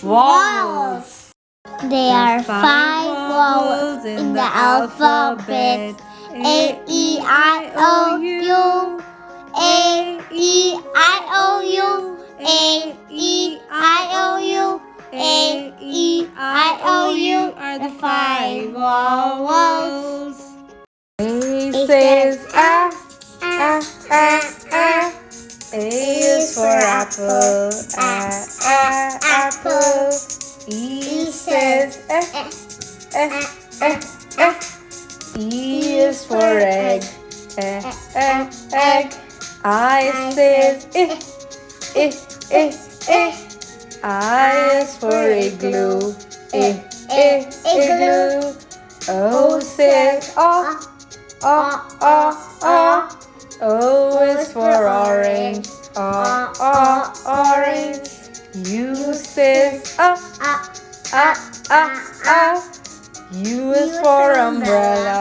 vowels. There are five vowels in the alphabet. A, E, I, O, U. A, E, I, O, U. A, E, I, O, U. A, E, I, O, U are the five vowels. A says A, A, A, A. A is for apple, apple. E says E, E, E, E. E is for egg, egg. I says I. I is for igloo, igloo. O says O, O is for orange, orange. U says U is for umbrella,